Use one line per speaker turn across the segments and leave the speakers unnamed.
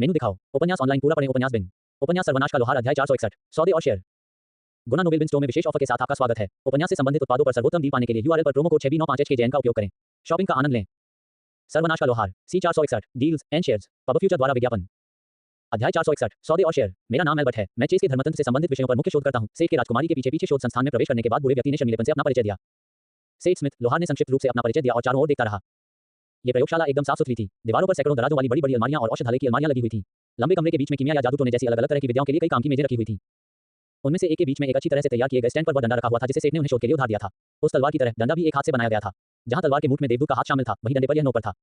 मेनू दिखाओ। उपन्यास ऑनलाइन पूरा पढ़ें। उपन्यास बिन। उपन्यास सर्वनाश का लोहार अध्याय 461। सौदे और शेयर। गुना नोबेल बिन स्टोर में विशेष ऑफर के साथ आपका स्वागत है। उपन्यास से संबंधित उत्पादों पर सर्वोत्तम डील पाने के लिए यूआरएल पर प्रोमो कोड 6B95HKJN का उपयोग करें। शॉपिंग का आनंद लें। सर्वनाश का लोहार C461 deals and shares pub future द्वारा विज्ञापन। अध्याय 461 सौदे और शेयर। मेरा नाम एल्बर्ट है। मैं चेस के धर्मतंत्र से संबंधित विषयों पर मुख्य शोध करता हूं। सेठ के राजकुमारी के पीछे शोध संस्थान में प्रवेश करने के बाद बूढ़े व्यक्ति ने शर्मीलेपन से अपना परिचय दिया। सेठ स्मिथ लोहार ने संक्षिप्त रूप से अपना परिचय दिया और चारों ओर देखता रहा। ये प्रयोगशाला एकदम साफ सुथरी थी। दीवारों पर सैकड़ों दराजों वाली बड़ी अलमारियां और औषधालय की अलमारियां लगी हुई थीं। लंबे कमरे के बीच में कीमिया या जादू टोने जैसी अलग-अलग तरह की विद्याओं के लिए कई काम की मेजें रखी हुई थीं। उनमें से एक के बीच में एक अच्छी तरह से तैयार किए गए स्टैंड पर वह डंडा रखा हुआ था जिसे सेठ ने उन्हें शोध के लिए उधार दिया था। उस तलवार की तरह डंडा भी एक हाथ से बनाया गया था। जहां तलवार के मुठ में देवदूत का हाथ शामिल था, वहीं डंडे पर यह नोक पर था।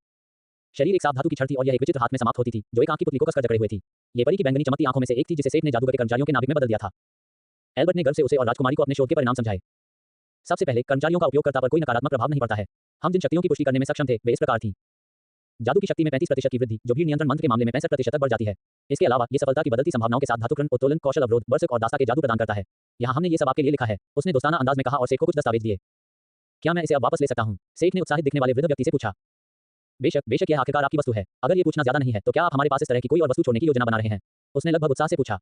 शरीर एक साफ धातु की छड़ थी और यह एक विचित्र हाथ में समाप्त होती थी, जो एक आंख की पुतली को कसकर जकड़े हुए थी। ये परी की बैंगनी चमकती आंखों में से एक थी जिसे सेठ ने जादूगर के कर्मचारियों के नाभिक में बदल दिया था। एल्बर्ट ने गर्व से उसे और राजकुमारी को अपने शोध के परिणाम समझाए। सबसे पहले, कर्मचारियों का उपयोगकर्ता पर कोई नकारात्मक प्रभाव नहीं पड़ता है। हम जिन शक्तियों की पुष्टि करने में सक्षम थे, वे इस प्रकार थीं। जादू की शक्ति में 35% की वृद्धि, जो भीड़ नियंत्रण मंत्र के मामले में 65% तक बढ़ जाती है। इसके अलावा, ये सफलता की बदलती संभावनाओं के साथ धातुकरण, उत्तोलन, कौशल अवरोध, बर्सक और दास्ता के जादू प्रदान करता है। यहाँ हमने ये सब आपके लिए लिखा है। उसने दोस्ताना अंदाज में कहा और सेठ को कुछ दस्तावेज दिए। क्या मैं इसे अब वापस ले सकता हूँ? सेठ ने उत्साहित दिखने वाले वृद्ध व्यक्ति से पूछा। बेशक, बेशक, यह आखिरकार आपकी वस्तु है। अगर ये पूछना ज्यादा नहीं है, तो क्या आप हमारे पास इस तरह की कोई और वस्तु छोड़ने की योजना बना रहे हैं? उसने लगभग उत्साह से पूछा।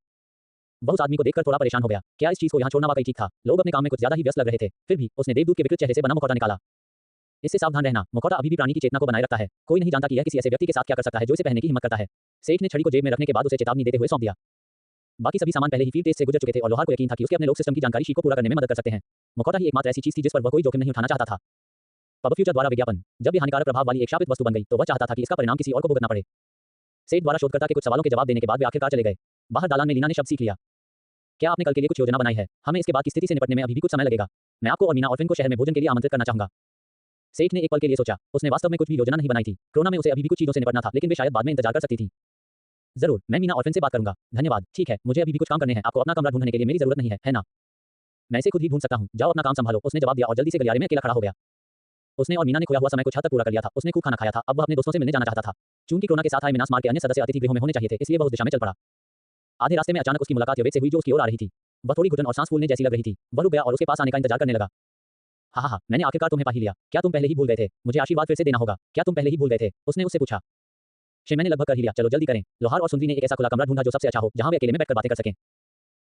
वह उस आदमी को देखकर थोड़ा परेशान हो गया। क्या इस चीज को यहाँ छोड़ना वाकई ठीक था? लोग अपने काम में कुछ ज्यादा ही व्यस्त लग रहे थे। फिर भी उसने देवदूत के विकृत चेहरे से बना मुखौटा निकाला। इससे सावधान रहना, मुखौटा अभी भी प्राणी की चेतना को बनाए रखता है। कोई नहीं जानता कि यह किसी ऐसे व्यक्ति के साथ क्या कर सकता है जो इसे पहनने की हिम्मत करता है। सेठ ने छड़ी को जेब में रखने के बाद उसे चेतावनी देते हुए सौंप दिया। बाकी सभी सामान पहले ही फील्ड टेस्ट से गुजर चुके थे और लोहार को यकीन था कि उसके अपने लोग सिस्टम की जानकारी शीट को पूरा करने में मदद कर सकते हैं। मुखौटा ही एकमात्र ऐसी चीज थी जिस पर वह कोई जोखिम नहीं उठाना चाहता था। पब फ्यूचर द्वारा विज्ञापन। जब यह हानिकारक प्रभाव वाली एक शापित वस्तु बन गई, तो वह चाहता था कि इसका परिणाम किसी और को भुगतना पड़े। सेठ द्वारा शोधकर्ता के कुछ सवालों के जवाब देने के बाद वे आखिरकार चले गए। बाहर दालान में लीना ने शब्द सीख लिया। क्या आपने कल के लिए कुछ योजना बनाई है? हमें इसके बाद की स्थिति से निपटने में अभी भी कुछ समय लगेगा। मैं आपको और मीना और फिन को शहर में भोजन के लिए आमंत्रित करना चाहूंगा। सेठ ने एक पल के लिए सोचा। उसने वास्तव में कुछ भी योजना नहीं बनाई थी। कोरोना में उसे अभी भी कुछ चीजों से निपटना था, लेकिन वे शायद बाद में इंतजार कर सकती थी। जरूर, मैं मीना और फिन से बात करूंगा। धन्यवाद। ठीक है, मुझे अभी भी कुछ काम करने हैं। आपको अपना कमरा ढूंढने के लिए मेरी जरूरत नहीं है ना? मैं इसे खुद ही ढूंढ सकता हूँ। जाओ अपना काम संभालो। उसने जवाब दिया और जल्दी से गलियारे में अकेला खड़ा हो गया। उसने और मीना ने खोया हुआ समय कुछ हद तक पूरा कर लिया था। उसने खूब खाना खाया था। अब वह अपने दोस्तों से मिलने जाना चाहता था। चूंकि कोरोना के साथ आए मिनास मार्ग के अन्य सदस्य अतिथि गृहों में होने चाहिए थे, इसलिए वह उस दिशा में चल पड़ा। आधे रास्ते में अचानक उसकी मुलाकात यवेत से हुई, जो उसकी ओर आ रही थी। वह थोड़ी घुटन और सांस फूलने जैसी लग रही थी। वह रुक गया और उसके पास आने का इंतजार करने लगा। हाँ, मैंने आखिरकार तुम्हें पा ही लिया। क्या तुम पहले ही भूल गए थे? मुझे आशीर्वाद फिर से देना होगा। क्या तुम पहले ही भूल गए थे? उसने उससे पूछा। मैंने लगभग कर ही लिया। चलो जल्दी करें। लोहार और सुंदरी ने एक ऐसा खुला कमरा ढूंढा जो सबसे अच्छा हो, जहां वे अकेले में बैठकर बातें कर सकें।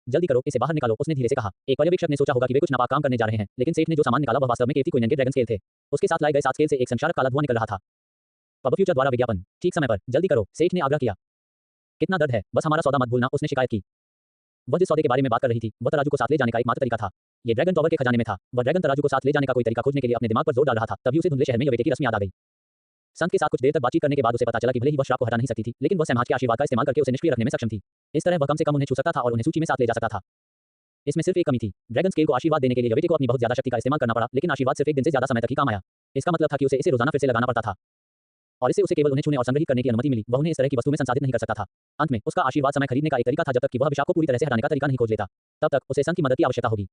जल्दी करो, इसे बाहर निकालो। उसने धीरे से कहा। एक पर्यवेक्षक ने सोचा होगा कि वे कुछ नापाक काम करने जा रहे हैं, लेकिन सेठ ने जो सामान निकाला वह वास्तव में केवती कोइनन के ड्रैगन स्केल थे। उसके साथ लाए गए 7 स्केल से एक संक्षारक काला धुआं निकल रहा था। पब फ्यूचर द्वारा विज्ञापन। ठीक समय पर। जल्दी करो, सेठ ने आग्रह किया। कितना दर्द है, बस हमारा सौदा मत भूलना। उसने शिकायत की। वह जिस सौदे के बारे में बात कर रही थी, वह तराजू को साथ ले जाने का एकमात्र तरीका था। ये ड्रैगन टॉवर के खजाने में था। वह ड्रैगन तराजू को साथ ले जाने का कोई तरीका खोजने के लिए अपने दिमाग पर जोर डाल रहा था। तभी उसे धुंधले शहर में यवेटे की रस्म याद आ गई। संत के साथ कुछ देर तक बातचीत करने के बाद उसे पता चला कि भले ही वह श्राप को हटा नहीं सकती थी, लेकिन वह समाज के आशीर्वाद का इस्तेमाल करके उसे निष्क्रिय रखने में सक्षम थी। इस तरह वह कम से कम उन्हें छू सकता था और उन्हें सूची में साथ ले जा सकता था। इसमें सिर्फ एक कमी थी। ड्रैगन स्केल को आशीर्वाद देने के लिए यवेटे को अपनी बहुत ज्यादा शक्ति का इस्तेमाल करना पड़ा, लेकिन आशीर्वाद सिर्फ एक दिन से ज्यादा समय तक ही काम आया। इसका मतलब था कि उसे इसे रोजाना फिर से लगाना पड़ता था, और इससे उसे केवल उन्हें छूने और संग्रहित करने की अनुमति मिली। वह उन्हें इस तरह की वस्तु में संसाधित नहीं कर सकता था। अंत में उसका आशीर्वाद समय खरीदने का एक तरीका था, जब तक कि वह अभिशाप को पूरी तरह से हटाने का तरीका नहीं खोज लेता। तब तक उसे संत की मदद की आवश्यकता होगी।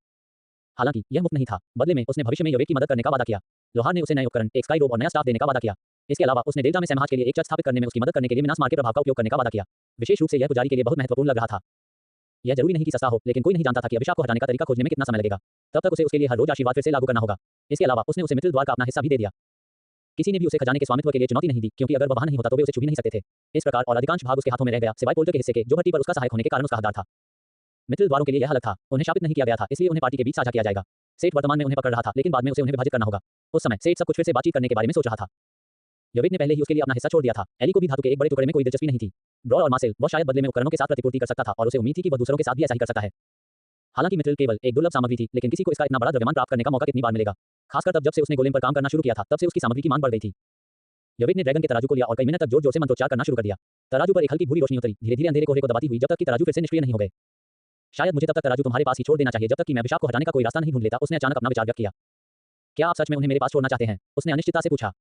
हालांकि यह मुफ्त नहीं था। बदले में उसने भविष्य में यवेट की मदद करने का वादा किया। लोहार ने उसे नए उपकरण, एक स्काई रोब और नया स्टाफ देने का वादा किया। इसके अलावा उसने डेल्टा में समाज के लिए एक चर्च स्थापित करने में उसकी मदद करने के लिए मिनास मार्ग के प्रभाव का उपयोग करने का वादा किया। विशेष रूप से यह पुजारी के लिए बहुत महत्वपूर्ण लग रहा था। यह जरूरी नहीं कि सस्ता हो, लेकिन कोई नहीं जानता था कि अभिशाप को हटाने का तरीका खोजने में कितना समय लगेगा। तब तक उसे उसके लिए हर रोज आशीर्वाद फिर से लागू करना होगा। इसके अलावा उसने उसे मित्र द्वार का अपना हिस्सा भी दे दिया। किसी ने भी उसे खजाने के स्वामित्व के लिए चुनौती नहीं दी, क्योंकि अगर वह वहां नहीं होता तो वे उसे छू भी नहीं सकते थे। इस प्रकार और अधिकांश भाग उसके हाथों में रह गया, सिवाय पोल्टर के हिस्से के, जो भट्टी पर उसका सहायक होने के कारण उसका हकदार था। मित्र द्वारों के लिए यह अलग था। उन्हें शापित नहीं किया गया था, इसलिए उन्हें पार्टी के बीच साझा किया जाएगा। सेठ वर्तमान में उन्हें पकड़ रहा था, लेकिन बाद में उसे उन्हें विभाजित करना होगा। उस समय सेठ सब कुछ फिर से बातचीत करने के बारे में सोच रहा था। यवेट ने पहले ही उसके लिए अपना हिस्सा छोड़ दिया था। एली को भी धातु के एक बड़े टुकड़े में कोई दिलचस्पी नहीं थी। ब्रॉल और मार्सेल, वह शायद बदले में उपकरणों के साथ प्रतिपूर्ति कर सकता था, और उसे उम्मीद थी कि वह दूसरों के साथ भी ऐसा ही कर सकता है। हालांकि मित्र केवल एक दुर्लभ सामग्री थी, लेकिन किसी को इसका इतना बड़ा द्रव्यमान प्राप्त करने का मौका कितनी बार मिलेगा? खासकर तब जब से उसने गोलेम पर काम करना शुरू किया था, तब से उसकी सामग्री की मांग बढ़ गई थी। यवेट ने ड्रैगन के तराजू को लिया और कई मिनट तक जोर जोर से मंत्रोच्चार करना शुरू कर दिया। तराजू पर एक हल्की भूरी रोशनी उतरी, धीरे धीरे अंधेरे कोहरे को दबाती हुई, जब तक कि तराजू फिर से निष्क्रिय नहीं हो गए। शायद मुझे तब तक तराजू तुम्हारे पास ही छोड़ देना चाहिए, जब तक कि मैं अभिशाप को हटाने का कोई रास्ता नहीं ढूंढ लेता। उसने अचानक अपना विचार व्यक्त किया। क्या आप सच में उन्हें मेरे पास छोड़ना चाहते हैं? उसने अनिश्चितता से पूछा।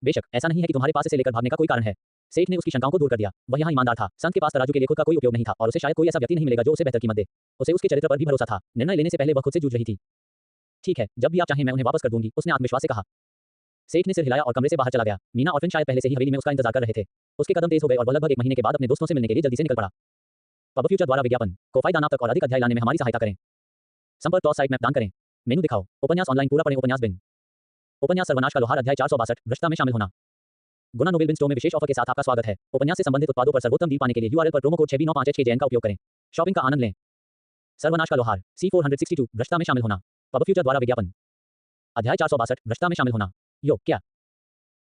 बेशक, ऐसा नहीं है कि तुम्हारे पास इसे लेकर भागने का कोई कारण है। सेठ ने उसकी शंकाओं को दूर कर दिया। वह यहाँ ईमानदार था। संत के पास तराजू के लिए खुद का कोई उपयोग नहीं था, और उसे शायद कोई ऐसा व्यक्ति नहीं मिलेगा जो उसे बेहतर कीमत दे। उसे उसके चरित्र पर भी भरोसा था। निर्णय लेने से पहले वह खुद से जूझ रही थी। ठीक है, जब भी आप चाहें मैं उन्हें वापस कर दूंगी, उसने आत्मविश्वास से कहा। सेठ ने सिर हिलाया और कमरे से बाहर चला गया। मीना और फिन शायद पहले से ही हवेली में उसका इंतजार कर रहे थे। उसके कदम तेज हो गए और वह लगभग 1 महीने के बाद अपने दोस्तों से मिलने के लिए जल्दी से निकल पड़ा। पब फ्यूचर द्वारा विज्ञापन। कोफाई दाना तक और अधिक अध्याय लाने में हमारी सहायता करें। संपर्क टॉस साइट में दान करें। मेनू दिखाओ। उपन्यास ऑनलाइन पूरा पढ़ें। उपन्यास बिन। उपन्यास सर्वनाश का लोहार अध्याय 462 भ्रष्टता में शामिल होना। गुना नोबेल बिन स्टोर में विशेष ऑफर के साथ आपका स्वागत है। उपन्यास से संबंधित उत्पादों पर सर्वोत्तम डील पाने के लिए यूआरएल पर प्रोमो कोड 6B958HKJN का उपयोग करें। शॉपिंग का आनंद लें। सर्वनाश का लोहार C462 भ्रष्टता में शामिल होना। पब फ्यूचर द्वारा विज्ञापन। अध्याय 462 भ्रष्टता में शामिल होना। यो क्या?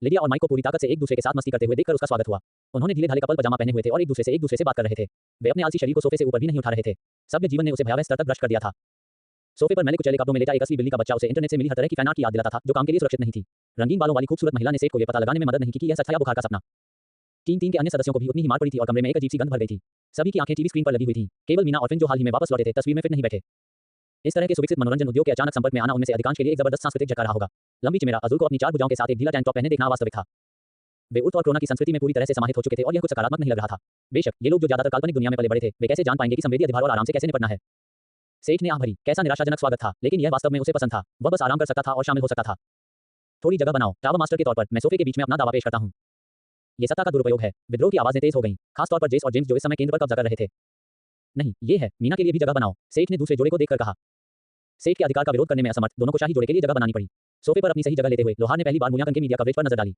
लिडिया और माइक को पूरी ताकत से एक दूसरे के साथ मस्ती करते हुए देखकर उसका स्वागत हुआ। उन्होंने ढीले ढाले कपल पजामा पहने हुए थे और एक दूसरे से बात कर रहे थे। वे अपने आलसी शरीर को सोफे से ऊपर भी नहीं उठा रहे थे। सभ्य जीवन ने उसे भयावह स्तर तक भ्रष्ट कर दिया था। सोफे पर मैले कुचैले कपड़ों में लेटा एक असली बिल्ली का बच्चा उसे इंटरनेट से मिली हर तरह की फैन आर्ट की याद दिलाता था जो काम के लिए सुरक्षित नहीं थी। रंगीन बालों वाली खूबसूरत महिला ने सेठ को यह पता लगाने में मदद नहीं की कि यह सच था या बुखार का सपना। टीम के अन्य सदस्यों को भी उतनी ही मार पड़ी थी और कमरे में एक अजीब सी गंध भर गई थी। सभी की आंखें टीवी स्क्रीन पर लगी हुई थीं। केवल मीना और फिन जो हाल ही में वापस लौटे थे तस्वीर में फिट नहीं बैठे। इस तरह के सुविकसित मनोरंजन उद्योग के अचानक संपर्क में आना उनमें से अधिकांश के लिए एक जबरदस्त सांस्कृतिक झटका रहा होगा। लंबी चमेरा अज़ुल को अपनी चार भुजाओं के साथ एक ढीला टैंक टॉप पहने देखना वास्तविक था। वे उर्फ और क्रोना की संस्कृति में पूरी तरह से समाहित हो चुके थे और यह कुछ सकारात्मक नहीं लग रहा था। बेशक ये लोग जो ज्यादातर काल्पनिक दुनिया में पले बड़े थे वे कैसे जान पाएंगे कि संवेदी अधिभार और आराम से कैसे निपटना है। सेठ ने आह भरी। कैसा निराशाजनक स्वागत था, लेकिन यह वास्तव में उसे पसंद था। वह बस आराम कर सकता था और शामिल हो सकता था। थोड़ी जगह बनाओ। टावर मास्टर के तौर पर मैं सोफे के बीच में अपना दावा पेश करता हूं। यह सत्ता का दुरुपयोग है। विद्रोह की आवाजें तेज हो गईं, खासतौर पर जेस और जेम्स जो इस समय केंद्र पर कब्जा कर रहे थे। नहीं, ये है, मीना के लिए भी जगह बनाओ, सेठ ने दूसरे जोड़े को देखकर कहा। सेठ के अधिकार का विरोध करने में असमर्थ दोनों को शाही जोड़े के लिए जगह बनानी पड़ी। सोफे पर अपनी सही जगह लेते हुए लोहार ने पहली बार मूल्यांकन के मीडिया कवरेज पर नजर डाली।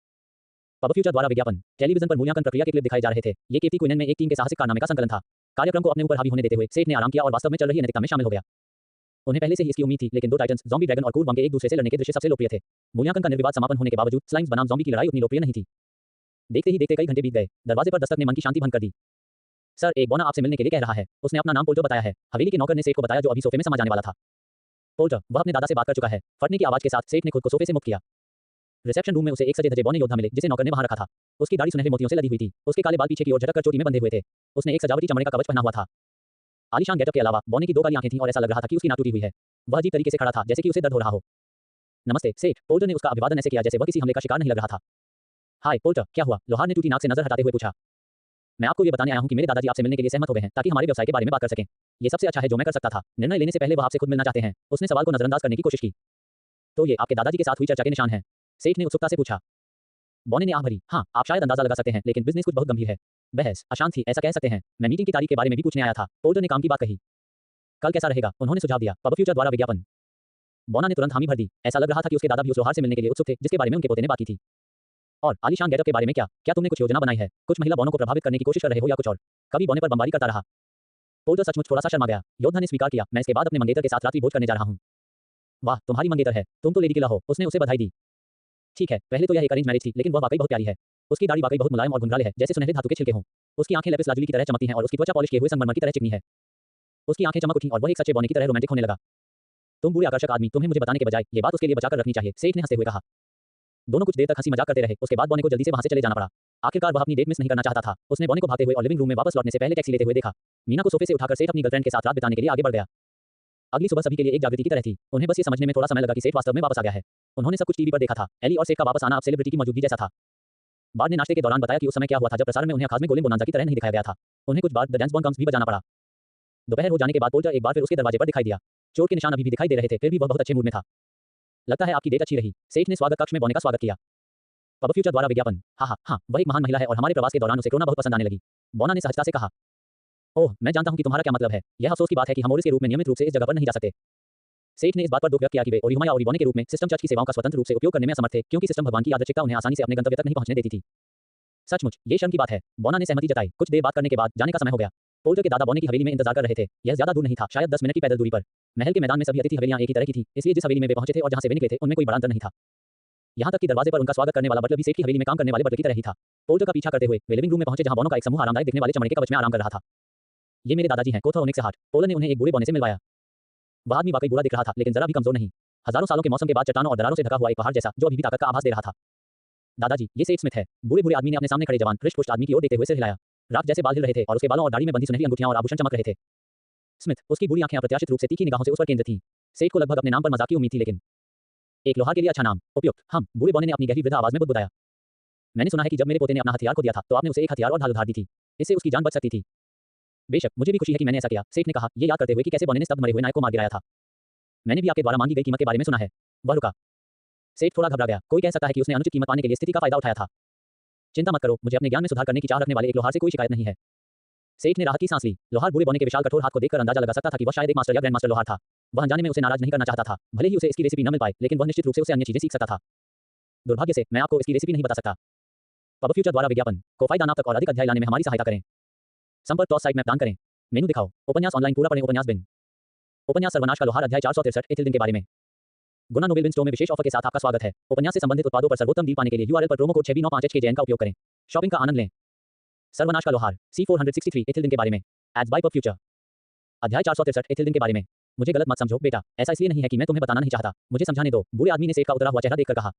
पब फ्यूचर द्वारा विज्ञापन। टेलीविजन पर मूल्यांकन प्रक्रिया के क्लिप दिखाए जा रहे थे। ये केटी क्वीनन में एक टीम के साहसिक कारनामे का संकलन था। कार्यक्रम को अपने ऊपर हावी होने देते हुए सेठ ने आराम किया और वास्तव में चल रही अनैतिकता में शामिल हो गया। उन्हें पहले से ही इसकी उम्मीद थी, लेकिन दो टाइटन्स, ज़ॉम्बी ड्रैगन और कूल बम के एक दूसरे से लड़ने के दृश्य सबसे लोकप्रिय थे। मूल्यांकन का निर्विवाद समापन होने के बावजूद स्लाइम्स बनाम ज़ॉम्बी की लड़ाई उतनी लोकप्रिय नहीं थी। देखते ही देखते कई घंटे बीत गए। दरवाजे पर दस्तक ने मन की शांति भंग कर दी। सर, एक बौना आपसे मिलने के लिए कह रहा है। उसने अपना नाम पोल्टर बताया है। हवेली के नौकर ने सेठ को बताया जो अभी सोफे में समा जाने वाला था। पोल्टर, वह अपने दादा से बात कर चुका है। फटने की आवाज के साथ सेठ ने खुद को सोफे से मुक्त किया। रिसेप्शन रूम में उसे एक सजे धजे बौने योद्धा मिले जिसे नौकर ने वहां रखा था। उसकी दाढ़ी सुनहरे मोतियों से लदी हुई थी। उसके काले बाल पीछे की ओर झटक कर चोटी में बंधे हुए थे। उसने एक सजावटी चमड़े का कवच पहना हुआ था। आलीशान गेटअप के अलावा बौने की दो काली आंखें थीं और ऐसा लग रहा था कि उसकी नाक टूटी हुई है। वह अजीब तरीके से खड़ा था, जैसे कि उसे दर्द हो रहा हो। नमस्ते सेठ, पोल्टर ने उसका अभिवादन ऐसे किया जैसे वह किसी हमले का शिकार नहीं लग रहा था। हाय पोल्टर, क्या हुआ? लोहार ने टूटी नाक से नजर हटाते हुए पूछा। मैं आपको ये बताने आया हूं कि मेरे दादाजी आपसे मिलने के लिए सहमत हो गए हैं ताकि हमारे व्यवसाय के बारे में बात कर सकें। ये सबसे अच्छा है जो मैं कर सकता था। निर्णय लेने से पहले वह आपसे खुद मिलना चाहते हैं। उसने सवाल को नजरअंदाज करने की कोशिश की। तो ये आपके दादाजी के साथ हुई चर्चा के निशान हैं? सेठ ने उत्सुकता से पूछा। बौने ने आह भरी। हाँ, आप शायद अंदाजा लगा सकते हैं, लेकिन बिजनेस कुछ बहुत गंभीर है। बहस अशांत थी, ऐसा कह सकते हैं। मैं मीटिंग की तारीख के बारे में भी पूछने आया था। पोल्टर ने काम की बात कही। कल कैसा रहेगा? उन्होंने सुझाव दिया। पब फ्यूचर द्वारा विज्ञापन। बौना ने तुरंत हामी भर दी। ऐसा लग रहा था कि उसके दादा भी उस लोहार से मिलने के लिए उत्सुक थे जिसके बारे में उनके पोते ने बात की थी। और आलीशान गेटअप के बारे में क्या? क्या तुमने कुछ योजना बनाई है? कुछ महिला बौनों को प्रभावित करने की कोशिश कर रहे हो या कुछ और? कभी बौने पर बमबारी करता रहा। पोल्टर सचमुच थोड़ा सा शर्मा गया। योद्धा ने स्वीकार किया। मैं इसके बाद अपने मंगेतर के साथ रात्रि भोज करने जा रहा हूँ। वाह, तुम्हारी मंगेतर है। तुम तो लेडी किला हो। उसने उसे बधाई दी। ठीक है, पहले तो यह एक अरेंज मैरिज थी, लेकिन वह वाकई बहुत प्यारी है। उसकी दाढ़ी वाकई बहुत मुलायम और घुंघराले है, जैसे सुनहरे धातु के छिलके हों। उसकी आंखें लेपिस लाजुली की तरह चमकती हैं और उसकी त्वचा पॉलिश किए हुए संगमरमर की तरह चिकनी है। उसकी आंखें चमक उठी और वह एक सच्चे बौने की तरह रोमांटिक होने लगा। तुम बुरे आकर्षक आदमी, तुम्हें मुझे बताने के बजाय ये बात उसके लिए बचाकर रखनी चाहिए, सेठ ने हंसते हुए कहा। दोनों कुछ देर तक हंसी मजाक करते रहे। उसके बाद बौने को जल्दी से वहां से चले जाना पड़ा। आखिरकार वह अपनी डेट मिस नहीं करना चाहता था। उसने बौने को भागते हुए और लिविंग रूम में वापस लौटने से पहले टैक्सी लेते हुए देखा। मीना को सोफे से उठाकर सेठ अपनी गर्लफ्रेंड के साथ रात बिताने के लिए आगे बढ़ गया। अगली सुबह सभी के लिए एक जागृति की तरह थी। उन्हें बस ये समझने में थोड़ा समय लगा कि सेठ वास्तव में वापस आ गया है। उन्होंने सब कुछ टीवी पर देखा था। एली और सेठ का वापस आना अब सेलिब्रिटी की मौजूदगी जैसा था। बाद ने नाश्ते के दौरान बताया कि उस समय क्या हुआ था जब प्रसारण में उन्हें अखाज में गोले बोनांजा की तरह नहीं दिखाया गया था। उन्हें कुछ बार द जेम्स बॉन्ड कम्स भी बजाना पड़ा। दोपहर हो जाने के बाद पोल्टर एक बार फिर उसके दरवाजे पर दिखाई दिया। चोट के निशान अभी भी दिखाई दे रहे थे, फिर भी वह बहुत अच्छे मूड में था। लगता है आपकी डेट अच्छी रही। सेठ ने स्वागत कक्ष में बौने का स्वागत किया। पब फ्यूचर द्वारा विज्ञापन। हाँ, वह एक महान महिला है और हमारे प्रवास के दौरान उसे क्रोना बहुत पसंद आने लगी। बौना ने सहजता से कहा। ओह, मैं जानता हूं कि तुम्हारा क्या मतलब है। यह अफसोस की बात है कि हम ओरिस के रूप में नियमित रूप से इस जगह पर नहीं जा सकते। सेठ ने इस बात पर दुख व्यक्त किया कि वे ओरिहुमा या ओरिबोने के रूप में सिस्टम चर्च की सेवाओं का स्वतंत्र रूप से उपयोग करने में असमर्थ थे, क्योंकि सिस्टम भगवान की यादृच्छिकता उन्हें आसानी से अपने गंतव्य तक नहीं पहुंचने देती थी। सचमुच ये शर्म की बात है। बौना ने सहमति जताई। कुछ देर बात करने के बाद जाने का समय हो गया। पोल्टर के दादा बौने की हवेली में इंतजार कर रहे थे। यह ज्यादा दूर नहीं था, शायद 10 मिनट की पैदल दूरी पर। महल के मैदान में सभी अतिथि हवेलियां एक ही तरह की थी, इसलिए जिस हवेली में वे पहुंचे थे और जहां से वे निकले थे उनमें कोई बड़ा अंतर नहीं था। यहां तक कि दरवाजे पर उनका स्वागत करने वाला बटलर भी सेठ की हवेली में काम करने वाले बटलर की तरह ही था। पोल्टर का पीछा करते हुए वे लिविंग रूम में पहुंचे जहां बौनों का एक समूह आरामदायक दिखने वाले चमड़े के कवच में आराम कर रहा था। ये मेरे दादाजी हैं, कोथा ओनिक्स से हार्ट। पोल्टर ने उन्हें एक बूढ़े बौने से मिलवाया। वह आदमी वाकई बूढ़ा दिख रहा था, लेकिन जरा भी कमजोर नहीं। हजारों सालों के मौसम के बाद चट्टानों और दरारों से ढका हुआ एक पहाड़ जैसा, जो अभी भी ताकत का आभास दे रहा था। दादाजी, ये सेठ स्मिथ है। बूढ़े आदमी ने अपने सामने खड़े जवान हृष्ट-पुष्ट आदमी की ओर देखते हुए सिर हिलाया। राख जैसे बाल हिल रहे थे और उसके बालों और दाढ़ी में बंधी सुनहरी अंगूठियां और आभूषण चमक रहे थे। स्मिथ, उसकी बूढ़ी आंखें अप्रत्याशित रूप से तीखी निगाहों से उस पर केंद्रित थीं। सेठ को लगभग अपने नाम पर मजाक की उम्मीद थी, लेकिन एक लोहार के लिए अच्छा नाम। उपयुक्त। हम, बूढ़े बौने ने अपनी गहरी वृद्ध आवाज में बुदबुदाया। मैंने सुना है कि जब मेरे पोते ने अपना हथियार खो दिया था तो आपने उसे एक हथियार और ढाल उधार दी थी। इससे उसकी जान बच सकती थी। बेशक, मुझे भी खुशी है कि मैंने ऐसा किया, सेठ ने कहा, ये याद करते हुए कि कैसे बौने ने स्तब्ध मरे हुए नायक को मार गिराया था। मैंने भी आपके द्वारा मांगी गई कीमत के बारे में सुना है। वह रुका। सेठ थोड़ा घबरा गया। कोई कह सकता है कि उसने अनुचित कीमत पाने के लिए स्थिति का फायदा उठाया था। चिंता मत करो, मुझे अपने ज्ञान में सुधार करने की चाह रखने वाले एक लोहार से कोई शिकायत नहीं है। सेठ ने राहत की सांस ली। लोहार बूढ़े बौने के विशाल कठोर हाथ को देखकर अंदाजा लगा सकता था कि वह शायद एक मास्टर या ग्रैंड मास्टर लोहार था। वह अनजाने में उसे नाराज नहीं करना चाहता था। भले ही उसे इसकी रेसिपी न मिल पाए, लेकिन वह निश्चित रूप से उसे अन्य चीजें सीख सकता था। दुर्भाग्य से मैं आपको इसकी रेसिपी नहीं बता सकता। पब फ्यूचर द्वारा विज्ञापन को फायदा नाम तक और अधिक अध्याय लाने में हमारी सहायता करें। संपर्क टॉस साइट मैप दान करें। मेनू दिखाओ। उपन्यास ऑनलाइन पूरा पढ़ें। उपन्यास बिन। उपन्यास सर्वनाश का लोहार अध्याय 463 इथिल दिन के बारे में। गुना नोबेल बिन स्टोर में विशेष ऑफर के साथ आपका स्वागत है। उपन्यास से संबंधित उत्पादों पर सर्वोत्तम डील पाने के लिए यूआरएल पर प्रोमो कोड 6B95HKJN का उपयोग करें। शॉपिंग का आनंद लें। सर्वनाश का लोहार C463 इथिल दिन के बारे में। Ads by pub future. अध्याय 463 इथिल दिन के बारे में। मुझे गलत मत समझो बेटा, ऐसा इसलिए नहीं है कि मैं तुम्हें बताना नहीं चाहता, मुझे समझाने दो। बूढ़े आदमी ने सेठ का उतरा हुआ चेहरा देखकर कहा।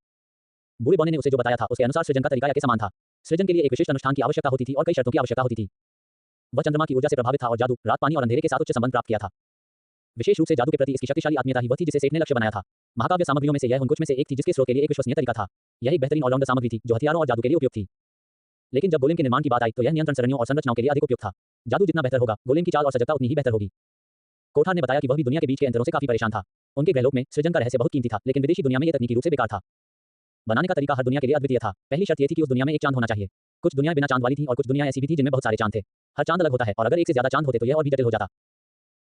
बूढ़े बौने ने उसे जो बताया था उसके अनुसार सृजन का तरीका या के समान था। सृजन के लिए एक विशिष्ट अनुष्ठान की आवश्यकता होती थी और कई शर्तों की आवश्यकता होती थी। वह चंद्रमा की ऊर्जा से प्रभावित था और जादू, रात, पानी और अंधेरे के साथ उच्च संबंध प्राप्त किया था। विशेष रूप से जादू के प्रति इसकी शक्तिशाली आत्मीयता ही वह थी जिसे सेठ ने लक्ष्य बनाया था। महाकाव्य सामग्रियों में से यह उन कुछ में से एक थी जिसके स्रोत के लिए एक विश्वसनीय तरीका था। यह एक बेहतरीन ऑलराउंडर सामग्री थी जो हथियारों और जादू के लिए उपयुक्त थी। लेकिन जब गोलेम के निर्माण की बात आई तो यह नियंत्रण सरणियों और संरचनाओं के लिए अधिक उपयुक्त था। जादू जितना बेहतर होगा, गोलेम की चाल और सजगता उतनी ही बेहतर होगी। कोठार ने बताया कि वह भी दुनिया के बीच के अंतरों से काफी परेशान था। उनके ग्रहलोक में सृजन का रहस्य बहुत कीमती था, लेकिन विदेशी दुनिया में यह तकनीकी रूप से बेकार था। बनाने का तरीका हर दुनिया के लिए अद्वितीय था। पहली शर्त यह थी कि उस दुनिया में एक चांद होना चाहिए। कुछ दुनियाएं बिना चांद वाली थीं और कुछ दुनियाएं ऐसी भी थीं जिनमें बहुत सारे चांद थे। हर चांद अलग होता है और अगर एक से ज्यादा चांद होते तो यह और भी जटिल हो जाता।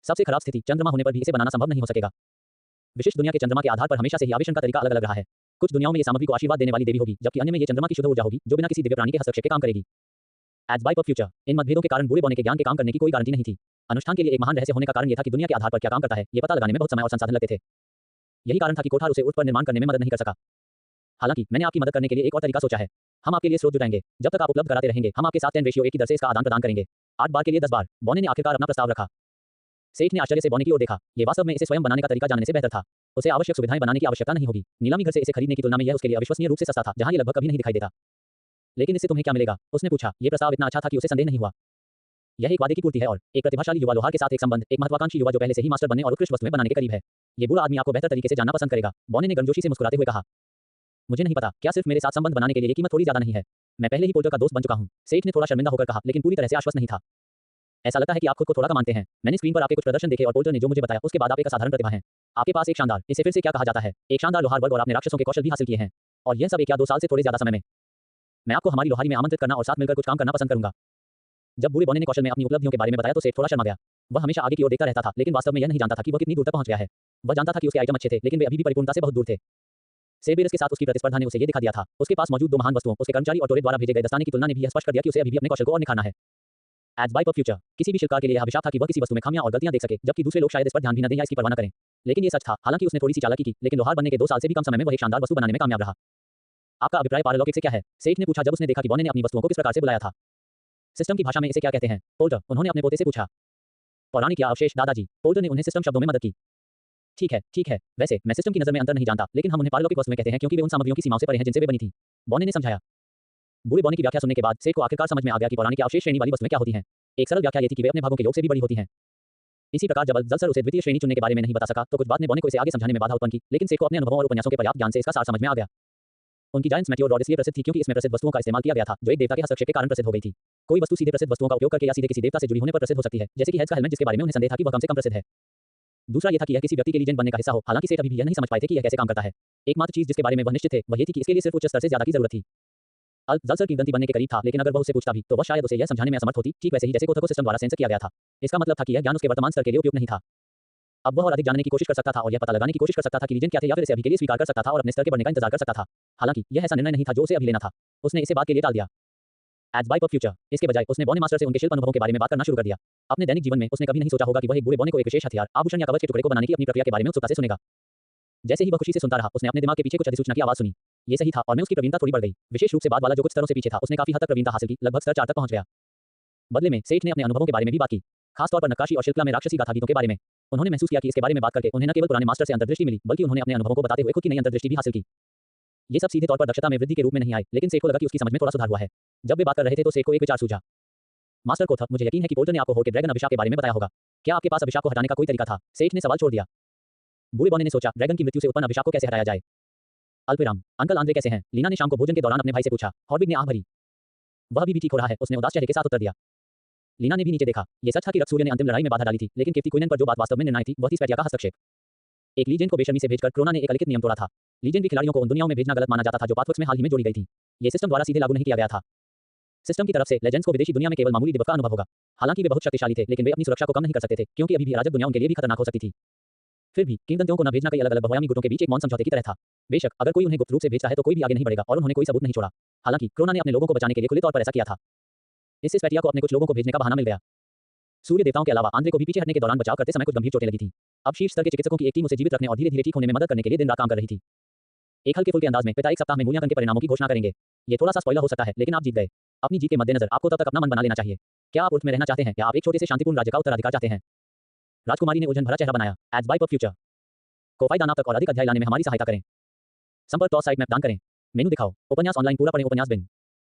सबसे खराब स्थिति, चंद्रमा होने पर भी इसे बनाना संभव नहीं हो सकेगा। विशिष्ट दुनिया के चंद्रमा के आधार पर हमेशा से ही आवेशन का तरीका अलग अलग रहा है। कुछ दुनियाओं में ये सामग्री को आशीर्वाद देने वाली देवी होगी, जबकि अन्य में ये चंद्रमा की शुद्ध ऊर्जा होगी जो बिना किसी दिव्य प्राणी के हस्तक्षेप के काम करेगी। Aids by pub future. इन मतभेदों के कारण बूढ़े बौने के ज्ञान के काम करने की कोई गारंटी नहीं थी। अनुष्ठान के लिए एक महान रहस्य होने का कारण यह था कि दुनिया के आधार पर क्या काम करता है, ये पता लगाने में बहुत समय और संसाधन लगते थे। यही कारण था कि कोठार उसे उठ पर निर्माण करने में मदद नहीं कर सका। हालांकि मैंने आपकी मदद करने के लिए एक और तरीका सोचा है। हम आपके लिए स्रोत जुटाएंगे। जब तक आप उपलब्ध कराते रहेंगे हम आपके साथ 10:1 की दर से इसका आदान प्रदान करेंगे। 8 बार के लिए 10 बार। बौने ने आखिरकार अपना प्रस्ताव रखा। सेठ ने आश्चर्य से बौने की ओर देखा। ये वास्तव में इसे स्वयं बनाने का तरीका जानने से बेहतर था। उसे आवश्यक सुविधाएं बनाने की आवश्यकता नहीं होगी। नीलामी घर से इसे खरीदने की तुलना में यह उसके लिए अविश्वसनीय रूप से सस्ता था, जहां ये लगभग कभी नहीं दिखाई देता। लेकिन इससे तुम्हें क्या मिलेगा? उसने पूछा। ये प्रस्ताव इतना अच्छा था कि उसे संदेह नहीं हुआ। यह एक वादे की पूर्ति है और एक प्रतिभाशाली युवा लोहार के साथ एक संबंध, एक महत्वाकांक्षी युवा जो पहले से ही मास्टर बनने और उत्कृष्ट वस्तुएं बनाने के करीब है। ये बूढ़ा आदमी आपको बेहतर तरीके से जानना पसंद करेगा, बौने ने गर्मजोशी से मुस्कुराते हुए कहा। मुझे नहीं पता, क्या सिर्फ मेरे साथ संबंध बनाने के लिए ये कीमत थोड़ी ज्यादा नहीं है? मैं पहले ही पोल्टर का दोस्त बन चुका हूं। सेठ ने थोड़ा शर्मिंदा होकर कहा, लेकिन पूरी तरह से आश्वस्त नहीं था। ऐसा लगता है कि आप खुद को थोड़ा कम मानते हैं। मैंने स्क्रीन पर आपके कुछ प्रदर्शन देखे और पोल्टर ने जो मुझे बताया उसके बाद आप एक असाधारण प्रतिभा हैं। आपके पास एक शानदार, इसे फिर से क्या कहा जाता है, एक शानदार लोहार वर्ग और आपने राक्षसों के कौशल भी हासिल किए हैं। और यह सब 1 या 2 साल से थोड़े ज्यादा समय में। मैं आपको हमारी लोहारी में आमंत्रित करना और साथ मिलकर कुछ काम करना पसंद करूंगा। जब बूढ़े बौने ने कौशल में अपनी उपलब्धियों के बारे में बताया तो सेठ थोड़ा शर्मा गया। वह हमेशा आगे की ओर देखता रहता था, लेकिन वास्तव में यह नहीं जानता था कि वह कितनी दूर तक पहुंच गया है। वह जानता था कि उसके आइटम अच्छे थे, लेकिन वे अभी भी परिपूर्णता से बहुत दूर थे। सेबेरस के साथ उसकी प्रतिस्पर्धा ने उसे यह दिखा दिया था। उसके पास मौजूद 2 महान वस्तुओं, उसके कर्मचारी और टोरे द्वारा भेजे गए दस्ताने की तुलना ने भी यह स्पष्ट कर दिया कि उसे अभी भी अपने कौशल को और निखारना है। Ads by pub future. किसी भी शिल्पकार के लिए यह अभिशाप था कि वह किसी वस्तु में खामियां और गलतियां देख सके, जबकि दूसरे लोग शायद इस पर ध्यान भी न दें या इसकी परवाह न करें। लेकिन ये सच था। हालांकि उसने थोड़ी सी चालाकी की, लेकिन लोहार बनने के 2 साल से भी कम समय में वह एक शानदार वस्तु बनाने में कामयाब रहा। आपका अभिप्राय पारलौकिक से क्या है? सेठ ने पूछा जब उसने देखा कि बौने ने अपनी वस्तुओं को किस प्रकार से बुलाया था। सिस्टम की भाषा में इसे क्या कहते हैं, पोल्टर? उन्होंने अपने पोते से पूछा। पौराणिक या अवशेष दादाजी? पोल्टर ने उन्हें सिस्टम शब्दों में मदद की। ठीक है। वैसे मैं सिस्टम की नजर में अंतर नहीं जानता, लेकिन हम उन्हें पारलौकिक वस्तुएं कहते हैं क्योंकि वे उन सामग्रियों की सीमाओं से परे हैं जिनसे वे बनी थी। बौने ने समझाया। बूढ़े बौने की व्याख्या सुनने के बाद सेठ को आखिरकार समझ में आ गया कि पौराणिक या अवशेष श्रेणी वाली वस्तुएं क्या होती हैं। एक सरल व्याख्या ये थी कि वे अपने भागों के योग से भी बड़ी होती हैं। इसी प्रकार जब जलसर उसे द्वितीय श्रेणी चुनने के बारे में नहीं बता सका तो कुछ बात ने बौने को इसे आगे समझाने में बाधा उत्पन्न की, लेकिन सेठ को अपने अनुभवों और उपन्यासों के पर्याप्त ज्ञान से इसका सार समझ में आ गया। उनकी जायंट्स मैट्योर रॉड इसलिए प्रसिद्ध थी क्योंकि इसमें प्रसिद्ध वस्तुओं का इस्तेमाल किया गया था जो एक देवता के हस्तक्षेप के कारण प्रसिद्ध हो गई थी। कोई वस्तु सीधे प्रसिद्ध वस्तुओं का उपयोग करके या सीधे किसी देवता से जुड़ी होने पर प्रसिद्ध हो सकती है, जैसे कि हेड्स का हेलमेट जिसके बारे में उन्हें संदेह था कि वह कम से कम प्रसिद्ध है। दूसरा यह था कि यह किसी व्यक्ति के लीजेंड बनने का हिस्सा हो। हालांकि सेठ अभी भी यह नहीं समझ पाए थे कि यह कैसे काम करता है। एकमात्र चीज जिसके बारे में वह निश्चित थे वह ये थी कि इसके लिए सिर्फ उच्च स्तर से ज्यादा की जरूरत थी। जलसर की गंती बनने के करीब था, लेकिन अगर वह उससे पूछता भी तो वह शायद उसे यह समझाने में असमर्थ होती, ठीक वैसे ही जैसे कोथर को सिस्टम द्वारा सेंसर किया गया था। इसका मतलब था कि यह ज्ञान उसके वर्तमान स्तर के लिए उपयुक्त नहीं था। अब वह और अधिक जानने की कोशिश कर सकता था और यह पता लगाने की कोशिश कर सकता था कि लीजेंड क्या थे या फिर इसे अभी के लिए स्वीकार कर सकता था और अपने स्तर के बढ़ने का इंतजार कर सकता था। हालांकि यह ऐसा निर्णय नहीं था जो उसे अभी लेना था। उसने इसे बात के लिए टाल दिया। Ads by pub future. इसके बजाय उसने बौने मास्टर से उनके शिल्प अनुभवों के बारे में बात करना शुरू कर दिया। अपने दैनिक जीवन में उसने कभी नहीं सोचा होगा कि वह एक बूढ़े बौने को एक विशेष हथियार, आभूषण या कवच के टुकड़े को बनाने की अपनी प्रक्रिया के बारे में उत्सुकता से सुनेगा। जैसे ही वह खुशी से सुनता रहा उसने अपने दिमाग के पीछे कुछ अधिसूचना की आवाज सुनी। ये सही था और मैं उसकी प्रवीणता थोड़ी बढ़ गई। विशेष रूप से बाद वाला जो कुछ स्तरों से पीछे था उसने काफी हद तक प्रवीणता हासिल की, लगभग स्तर 4 तक पहुंच गया। बदले में सेठ ने अपने अनुभवों के बारे में भी बात की, खासतौर पर नक्काशी और शिल्पकला में राक्षसी गाथा गीतों के बारे में। उन्होंने महसूस किया कि इसके बारे में बात करके उन्हें न केवल पुराने मास्टर से अंतर्दृष्टि मिली, बल्कि उन्होंने अपने अनुभवों को बताते हुए खुद की नई अंतर्दृष्टि भी हासिल की। ये सब सीधे तौर पर दक्षता में वृद्धि के रूप में नहीं आए, लेकिन सेठ को लगा कि उसकी समझ में थोड़ा सुधार हुआ है। जब वे बात कर रहे थे तो सेठ को एक विचार सूझा। मास्टर कोथर, मुझे यकीन है कि पोल्टर ने आपको होके ड्रैगन अभिशाप के बारे में बताया होगा। क्या आपके पास अभिशाप को हटाने का कोई तरीका था? सेठ ने सवाल छोड़ दिया। बूढ़े बौने ने सोचा, ड्रैगन की मृत्यु से उत्पन्न अभिशाप को कैसे हटाया जाए। अल्पविराम। अंकल आंद्रे कैसे हैं? लीना ने शाम को भोजन के दौरान अपने भाई से पूछा। हॉर्विग ने आह भरी। वह भी ठीक हो रहा है, उसने उदास चेहरे के साथ उत्तर दिया। लीना ने भी नीचे देखा। यह सच था कि रक्सूर्य ने अंतिम लड़ाई में बाधा डाली थी, लेकिन कीर्ति क्वीनन पर जो बात वास्तव में निर्णायक थी वह थी स्पैटिया का हस्तक्षेप। एक लीजेंड को बेशर्मी से भेजकर क्रोना ने एक अलिखित नियम तोड़ा था। लीजेंड खिलाड़ियों को उन दुनियाओं में भेजना गलत माना जाता था जो पाथवर्क्स में हाल ही में जोड़ी गई थी। यह सिस्टम द्वारा सीधे लागू नहीं किया गया था। सिस्टम की तरफ से लेजेंड्स को विदेशी दुनिया में केवल मामूली दिवस का अनुभव होगा। हालांकि वे बहुत शक्तिशाली थे, लेकिन वे अपनी सुरक्षा को कम नहीं कर सकते थे क्योंकि अभी भी अराजक दुनिया उनके लिए भी खतरनाक हो सकती थी। फिर भी किंवदंतियों को न भेजना कई अलग-अलग बहुआयामी गुटों के बीच एक मौन समझौते की तरह था। बेशक अगर कोई उन्हें गुप्त रूप से भेजता है तो कोई भी आगे नहीं बढ़ेगा और उन्होंने कोई सबूत नहीं छोड़ा। हालांकि क्रोना ने अपने लोगों को बचाने के लिए खुले तौर पर ऐसा किया था। इससे स्पेटिया को अपने कुछ लोगों को भेजने का बहाना मिल गया। सूर्य देवताओं के अलावा आंद्रे को भी पीछे हटने के दौरान बचाव करते समय कुछ गंभीर चोटें लगी थी। अब शीर्ष स्तर के चिकित्सकों की एक टीम उसे जीवित रखने और धीरे धीरे ठीक होने में मदद करने के लिए दिन रात काम कर रही थी। एक हल्के फुल्के अंदाज में पिता एक सप्ताह में मूल्यांकन के परिणामों की घोषणा करेंगे। ये थोड़ा सा स्पॉइलर हो सकता है, लेकिन आप जीत गए। अपनी जीत के मद्देनजर आपको तब तक अपना मन बना लेना चाहिए। क्या आप उर्थ में रहना चाहते हैं या आप एक छोटे से शांतिपूर्ण राज्य का उत्तराधिकार चाहते हैं? राजकुमारी ने उलझन भरा चेहरा बनाया। एड्स बाय पर फ्यूचर को फायदा तक और अधिक अध्याय लाने में हमारी सहायता करें। संपर्क टॉस साइट मैप दान करें। मेनू दिखाओ। उपन्यास ऑनलाइन पूरा पढ़ें। उपन्यास बिन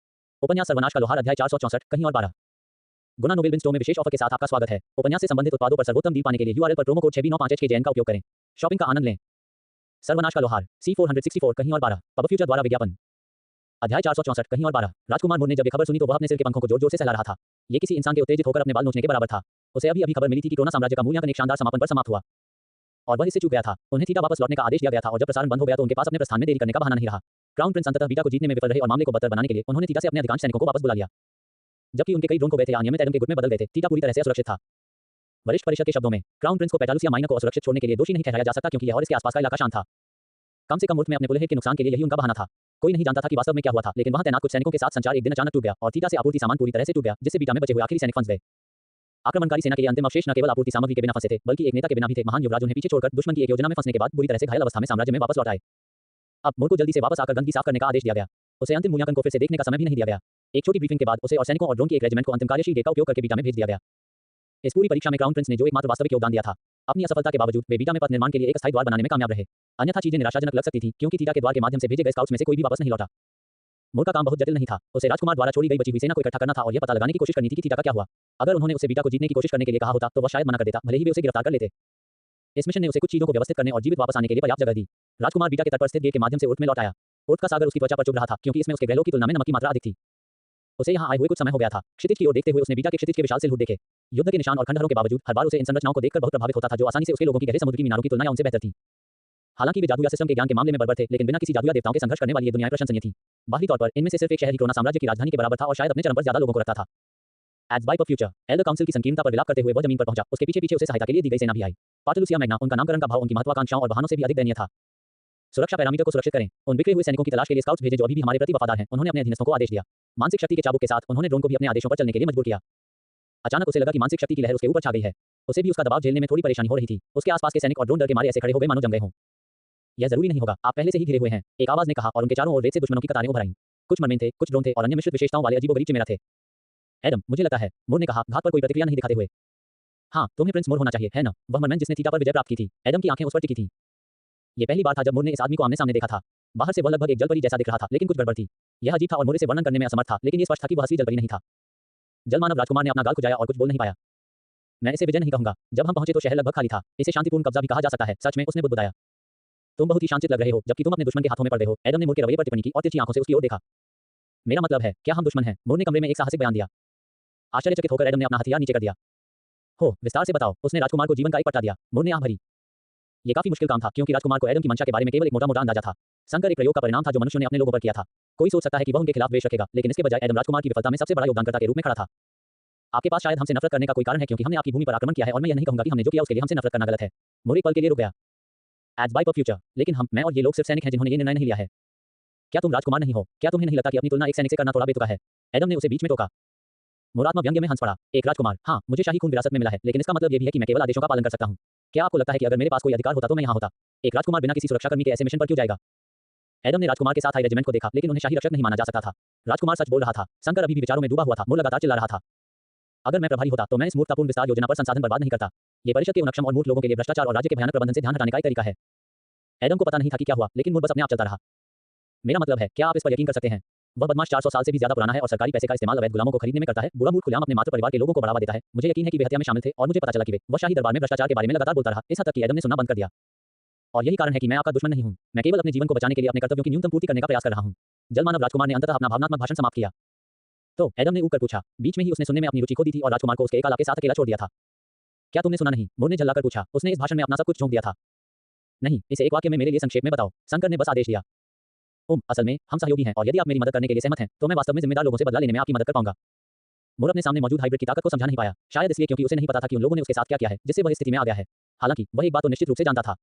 उपन्यास सर्वनाश का लोहार अध्याय 464 कहीं और 12। गुना नोबेल बिन स्टोर में विशेष ऑफर के साथ आपका स्वागत है। उपन्यास से संबंधित उत्पादों पर सर्वोत्तम डील पाने के लिए यूआरएल पर प्रोमो कोड 6B95HKJN का उपयोग करें। शॉपिंग का आनंद लें। सर्वनाश का लोहार C464 कहीं और 12 पब फ्यूचर द्वारा विज्ञापन अध्याय 464 कहीं और 12। राजकुमार मुर ने जब ये खबर सुनी तो वह अपने सिर के पंखों को जोर जोर से सहला रहा था। ये किसी इंसान के उत्तेजित होकर अपने बाल नोचने के बराबर था। उसे अभी अभी खबर मिली थी कि क्रोना साम्राज्य का मूल्यांकन एक शानदार समापन पर समाप्त हुआ और वह इससे चूक गया था। उन्हें थीटा वापस लौटने का आदेश दिया गया था और जब प्रसारण बंद हो गया तो उनके पास अपने प्रस्थान में देरी करने का बहाना नहीं रहा। क्राउन प्रिंस अंततः बीटा को जीतने में विफल रहे और मामले को बदतर बनाने के लिए उन्होंने थीटा से अपने अधिकांश सैनिकों को वापस बुला लिया। जबकि उनके कई ड्रोन को गए थे अनियमित एडम के गुट में बदल गए थे, थीटा पूरी तरह से असुरक्षित था। वरिष्ठ परिषद के शब्दों में क्राउन प्रिंस को पेटालुसिया माइनर को असुरक्षित छोड़ने के लिए दोषी नहीं ठहराया जा सकता क्योंकि यह और इसके आसपास का इलाका शांत था। कम से कम मुल्क में अपने पुलहेड के नुकसान के लिए यही उनका बहाना था। कोई नहीं जानता था कि वास्तव में क्या हुआ था, लेकिन वहां तैनात कुछ सैनिकों के साथ संचार एक दिन अचानक टूट गया और थीटा से आपूर्ति सामान पूरी तरह से टूट गया, जिससे बीटा में बचे हुए आखिरी सैनिक फंस गए। आक्रमणकारी सेना के लिए अंतिम अवशेष न केवल आपूर्ति सामग्री के बिना फंसे थे, बल्कि एक नेता के बिना भी थे। महान युवराज उन्हें पीछे छोड़कर दुश्मन की एक योजना में फंसने के बाद बुरी तरह से घायल अवस्था में साम्राज्य में वापस लौट आए। अब मुर को जल्दी से वापस आकर गंदगी साफ करने का आदेश दिया गया। उसे अंतिम मूल्यांकन को फिर से देखने का समय भी नहीं दिया गया। एक छोटी ब्रीफिंग के बाद उसे और सैनिकों और ड्रोन की एक रेजिमेंट को अंतिम कार्यशील डेट का उपयोग करके बीटा में भेज दिया गया। इस पूरी परीक्षा में क्राउन प्रिंस ने जो एकमात्र वास्तविक योगदान दिया था। अपनी असफलता के बावजूद वे बीटा में पथ निर्माण के लिए एक स्थायी द्वार बनाने में कामयाब रहे। अन्यथा चीजें निराशाजनक लग सकती थी क्योंकि थीटा के द्वार के माध्यम से भेजे गए स्काउट्स में से कोई भी वापस नहीं लौटा। मुर का काम बहुत जटिल नहीं था। उसे राजकुमार द्वारा छोड़ी गई बची हुई सेना को इकट्ठा करना था और यह पता लगाने की कोशिश करनी थी कि थीटा का क्या हुआ। अगर उन्होंने उसे बीटा को जीतने की कोशिश करने के लिए कहा होता तो वह शायद मना कर देता, भले ही वे उसे गिरफ्तार कर लेते। इस मिशन ने उसे कुछ चीजों को व्यवस्थित करने और जीवित वापस आने के लिए पर्याप्त जगह दी। राजकुमार बीटा के तट पर स्थित गेट के माध्यम से उर्थ में लौट आया। उर्थ का सागर उसकी त्वचा पर चुभ रहा था क्योंकि इसमें उसके गहलों की तुलना में नमक की मात्रा अधिक थी। उसे यहाँ आए हुए कुछ समय हो गया था। क्षितिज की ओर देखते हुए उसने बीटा के क्षितिज के विशाल सिलहुट देखे। युद्ध के निशान और खंडहरों के बावजूद हर बार उसे इन संरचनाओं को देखकर बहुत प्रभावित होता था जो आसानी से उसके लोगों की गहरे समुद्र की मीनारों की तुलना उनसे बेहतर थी। हालांकि वे जादू या सिस्टम के ज्ञान के मामले में बर्बर थे, लेकिन बिना किसी जादू या देवताओं के संघर्ष करने वाली ये दुनिया प्रशंसनीय थी। बाहरी तौर पर इनमें से सिर्फ एक शहर ही क्रोना साम्राज्य की राजधानी के बराबर था और शायद अपने चरम पर ज्यादा लोगों को रखता था। एड्स बाय पर फ्यूचर एल्डर काउंसिल की संकीर्णता पर विलाप करते हुए वह जमीन पर पहुंचा। उसके पीछे पीछे उसे सहायता के लिए दी गई सेना भी आई। पाटलुसिया मैग्ना उनका नामकरण का भाव उनकी महत्वाकांक्षाओं और बहानों से भी अधिक दयनीय था। सुरक्षा पैरामीटर को सुरक्षित करें। उन बिखरे हुए सैनिकों की तलाश के लिए स्काउट्स भेजे जो अभी भी हमारे प्रति वफादार हैं। उन्होंने अपने अधीनस्थों को आदेश दिया। मानसिक शक्ति के चाबुक के साथ उन्होंने ड्रोन को भी अपने आदेशों पर चलने के लिए मजबूर किया। अचानक उसे लगा कि मानसिक शक्ति की लहर उसके ऊपर छा गई है। उसे भी उसका दबाव झेलने में थोड़ी परेशानी हो रही थी। उसके आसपास के सैनिक और ड्रोन डर के मारे ऐसे खड़े हो गए मानो जम गए हों। यह जरूरी नहीं होगा, आप पहले से ही घिरे हुए हैं, एक आवाज ने कहा और उनके चारों ओर रेत से दुश्मनों की कतारें उभर आईं। कुछ मरमेन थे, कुछ ड्रोन थे और अन्य मिश्रित विशेषताओं वाले अजीबोगरीब चिमेरा थे। एडम, मुझे लगता है, मुर ने कहा, घात पर कोई प्रतिक्रिया नहीं दिखाते हुए। हाँ, तुम्हें प्रिंस मुर होना चाहिए, है ना? वह मरमैन जिसने थीटा पर विजय प्राप्त की थी। एडम की आंखें उस पर टिकी थीं। ये पहली बार था जब मुर ने इस आदमी को आमने सामने देखा था। बाहर से वह लगभग एक जलपरी जैसा दिख रहा था, लेकिन कुछ गड़बड़ थी। यह अजीब था और मुर इसे वर्णन करने में असमर्थ था, लेकिन ये स्पष्ट था कि वह असली जलपरी नहीं था। जलमानव राजकुमार ने अपना गाल खुजाया और कुछ बोल नहीं पाया। मैं इसे विजय नहीं कहूंगा। जब हम पहुंचे तो शहर लगभग खाली था। इसे शांतिपूर्ण कब्जा भी कहा जा सकता है। सच में, उसने बुदबुदाया। तुम बहुत ही शांतित लग रहे हो, जबकि तुम अपने दुश्मन के हाथों में पड़ गए हो। एडम ने मुर के रवैये पर टिप्पणी की और तिरछी आंखों से उसकी ओर देखा। मेरा मतलब है, क्या हम दुश्मन हैं? मुर ने कमरे में एक साहसिक बयान दिया। आश्चर्यचकित होकर एडम ने अपना हथियार नीचे कर दिया। हो, विस्तार से बताओ। उसने राजकुमार को जीवन का एक पट्टा दिया। मुर ने आह भरी। ये काफी मुश्किल काम था क्योंकि राजकुमार को एडम की मंशा के बारे में केवल एक मोटा-मोटा अंदाजा था। संकर एक प्रयोग का परिणाम था जो मनुष्यों ने अपने लोगों पर किया था। कोई सोच सकता है कि वह उनके खिलाफ द्वेष रखेगा, लेकिन इसके बजाय एडम राजकुमार की विफलता में सबसे बड़ा योगदानकर्ता के रूप में खड़ा था। आपके पास शायद हमसे नफरत करने का कोई कारण है क्योंकि हमने आपकी भूमि पर आक्रमण किया है और मैं यह नहीं कहूंगा कि हमने जो किया उसके लिए हमसे नफरत करना गलत है। मुर एक पल के लिए रुक गया। एड्स बाय पर फ्यूचर, लेकिन मैं और ये लोग सिर्फ सैनिक हैं जिन्होंने ये निर्णय नहीं लिया है। क्या तुम राजकुमार नहीं हो? क्या तुम्हें नहीं लगता कि अपनी तुलना एक सैनिक से करना थोड़ा बेतुका है? एडम ने उसे बीच में टोका। मुरात्मा व्यंग्य में हंस पड़ा। एक राजकुमार, हाँ, मुझे शाही खून विरासत में मिला है, लेकिन इसका मतलब ये भी है कि मैं केवल आदेशों का पालन कर सकता हूँ। क्या आपको लगता है कि अगर मेरे पास कोई अधिकार होता तो मैं यहाँ होता? एक राजकुमार बिना किसी सुरक्षाकर्मी के ऐसे मिशन पर क्यों जाएगा? एडम ने राजकुमार के साथ आई रेजिमेंट को देखा, लेकिन उन्हें शाही रक्षक नहीं माना जा सकता था। राजकुमार सच बोल रहा था। शंकर अभी भी विचारों में डूबा हुआ था। मुर लगातार चिल्ला रहा था। अगर मैं प्रभारी होता तो मैं इस मूर्खतापूर्ण विस्तार योजना पर संसाधन बर्बाद नहीं करता। ये परिषद के उन अक्षम और मूर्ख लोगों के लिए भ्रष्टाचार और राज्य के भयानक प्रबंधन से ध्यान हटाने का एक तरीका है। एडम को पता नहीं था कि क्या हुआ, लेकिन मुर बस अपने आप चलता रहा। मेरा मतलब है, क्या आप इस पर यकीन कर सकते हैं? वह बदमाश 400 साल से भी ज्यादा पुराना है और सरकारी पैसे का इस्तेमाल अवैध गुलामों को खरीदने में करता है। बुरा मूर्ख खुलेआम अपने मात्र परिवार के लोगों को बढ़ावा देता है। मुझे यकीन है कि वे हत्या में शामिल थे और मुझे पता चला कि वह शाही दरबार में भ्रष्टाचार के बारे में लगातार बोलता रहा। इस हद तक कि एडम ने सुनना बंद कर दिया। और यही कारण है कि मैं आपका दुश्मन नहीं हूं। मैं केवल अपने जीवन को बचाने के लिए अपने कर्तव्यों की न्यूनतम पूर्ति करने का प्रयास कर रहा हूं। जलमानव राजकुमार ने अंततः अपना भावनात्मक भाषण समाप्त किया। तो एडम ने ऊपर पूछा। बीच में ही उसने सुनने में अपनी रुचि खो दी थी और राजकुमार को उसके एक आलाप के साथ अकेला छोड़ दिया था। क्या तुमने सुना नहीं? मुर ने झल्लाकर पूछा। उसने इस भाषण में अपना सब कुछ झोंक दिया था। नहीं, इसे एक वाक्य में मेरे लिए संक्षेप में बताओ। शंकर ने बस आदेश दिया। असल में हम सहयोगी हैं और यदि आप मेरी मदद करने के लिए सहमत हैं तो मैं वास्तव में जिम्मेदार लोगों से बदला लेने में आपकी मदद कर पाऊंगा। मुर अपने सामने मौजूद हाइब्रिड की ताकत को समझा नहीं पाया, शायद इसलिए क्योंकि उसे नहीं पता था कि उन लोगों ने उसके साथ क्या किया है जिससे वह इस स्थिति में आ गया है। हालांकि वह एक बात तो निश्चित रूप से जानता था,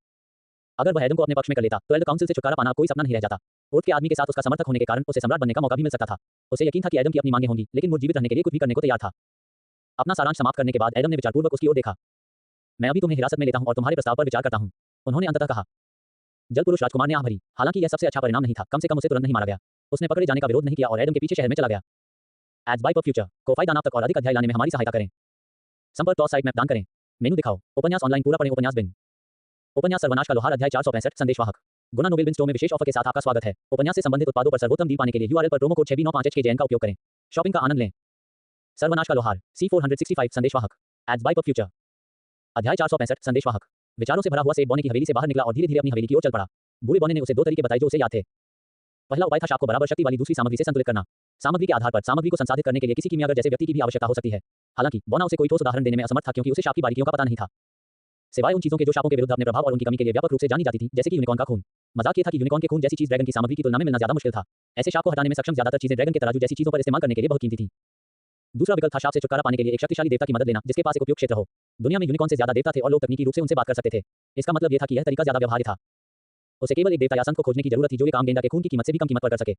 अगर वह एडम को अपने पक्ष में कर लेता तो एल्डर काउंसिल से छुटकारा पाना कोई सपना नहीं रह जाता। ओर्थ के आदमी के साथ उसका समर्थक होने के कारण उसे सम्राट बनने का मौका भी मिल सकता था। उसे यकीन था कि एडम की अपनी मांगें होंगी, लेकिन वुड जीवित रहने के लिए कुछ भी करने को तैयार था। अपना सारांश समाप्त करने के बाद एडम ने विचारपूर्वक उसकी ओर देखा। मैं अभी तुम्हें हिरासत में लेता हूं और तुम्हारे प्रस्ताव पर विचार करता हूं, उन्होंने अंततः कहा। जल पुरुष राजकुमार ने आह भरी। हालांकि यह सबसे अच्छा परिणाम नहीं था, कम से कम उसे तुरंत नहीं मारा गया। उसने पकड़े जाने का विरोध नहीं किया और एडम के पीछे शहर में चला गया। एज बाय फ्यूचर को फायदा नाप तक और अधिक अध्याय लाने में हमारी सहायता करें। संपर्क टॉस साइट मैप दान करें। मेनू दिखाओ। उपन्यास ऑनलाइन पूरा पढ़ें। उपन्यास बिन। उपन्यास सर्वनाश का लोहार अध्याय 465 संदेशवाहक। गुना नोबेल बिन स्टोर में विशेष ऑफर के साथ आपका स्वागत है। उपन्यास से संबंधित उत्पादों पर सर्वोत्तम डील पाने के लिए यूआरएल पर प्रोमो कोड 6B95HKJN का उपयोग करें। शॉपिंग का आनंद लें। सर्वनाश का लोहार C465 संदेशवाहक। As by future. अध्याय 465 संदेशवाहक। विचारों से भरा हुआ सेठ बॉने की हवेली से बाहर निकला और धीरे-धीरे अपनी हवेली की ओर चल पड़ा। बूढ़े बॉने ने उसे दो तरीके बताए जो उसे याद थे। पहला उपाय था शाप को बराबर शक्ति वाली दूसरी सामग्री से संतुलित करना। सामग्री के आधार पर सामग्री को संसाधित करने के लिए किसी कीमियागर जैसे व्यक्ति की भी आवश्यकता हो सकती है। हालांकि बॉना उसे कोई ठोस उदाहरण देने में असमर्थ था क्योंकि उसे शाप की बारीकियों का पता नहीं था। सिवाय उन चीजों के जो शापों के विरुद्ध अपने प्रभाव और उनकी कमी के लिए व्यापक रूप से जानी जाती थी, जैसे कि यूनिकॉर्न का खून। मजाक ये था कि यूनिकॉर्न के खून जैसी चीज ड्रैगन की सामग्री की तुलना में मिलना ज्यादा मुश्किल था। ऐसे शाप को हटाने में सक्षम ज्यादातर चीजें ड्रैगन के तराजू जैसी चीजों पर इस्तेमाल करने के लिए बहुत कीमती थी। दूसरा विकल्प था शाप से छुटकारा पाने के लिए एक शक्तिशाली देवता की मदद लेना, जिसके पास एक उपयुक्त क्षेत्र हो। दुनिया में यूनिकॉर्न से ज्यादा देवता थे और लोग तकनीकी रूप से उनसे बात कर सकते थे। इसका मतलब यह था कि यह तरीका ज्यादा व्यवहार्य था। उसे केवल एक देवता या संत को खोजने की जरूरत थी जो ये काम गेंडा के खून की कीमत से भी कम कीमत पर कर सके।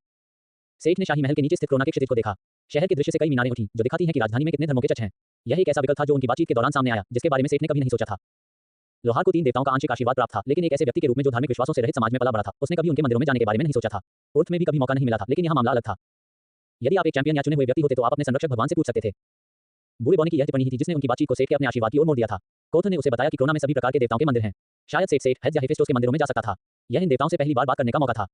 सेठ ने शाही महल के नीचे स्थित क्रोना के क्षितिज को देखा। शहर के दृश्य से कई मीनारें उठी, जो दिखाती हैं कि राजधानी में कितने धर्मों के चर्च हैं। यह एक ऐसा विकल्प था जो उनकी बातचीत के दौरान सामने आया, जिसके बारे में सेठ ने कभी नहीं सोचा था। लोहार को तीन देवताओं का आंशिक आशीर्वाद प्राप्त था, लेकिन एक ऐसे व्यक्ति के रूप में जो धार्मिक विश्वासों से रहित समाज में पला बड़ा था, उसने कभी उनके मंदिरों में जाने के बारे में नहीं सोचा था। उर्थ में भी कभी मौका नहीं मिला था, लेकिन यहाँ मामला अलग था। यदि आप एक चैंपियन या चुने हुए व्यक्ति होते तो आप अपने संरक्षक भगवान से पूछ सकते थे। बूढ़े बॉनी की यह टिप्पणी ही थी जिसने उनकी बातचीत को सेठ के अपने आशीर्वाद की ओर मोड़ दिया था। कोथ ने उसे बताया कि क्रोना में सभी प्रकार के देवताओं के मंदिर हैं। शायद सेठ हेज या हेफेस्टोस के मंदिरों में जा सकता था। यह इन देवताओं से पहली बार बात करने का मौका था।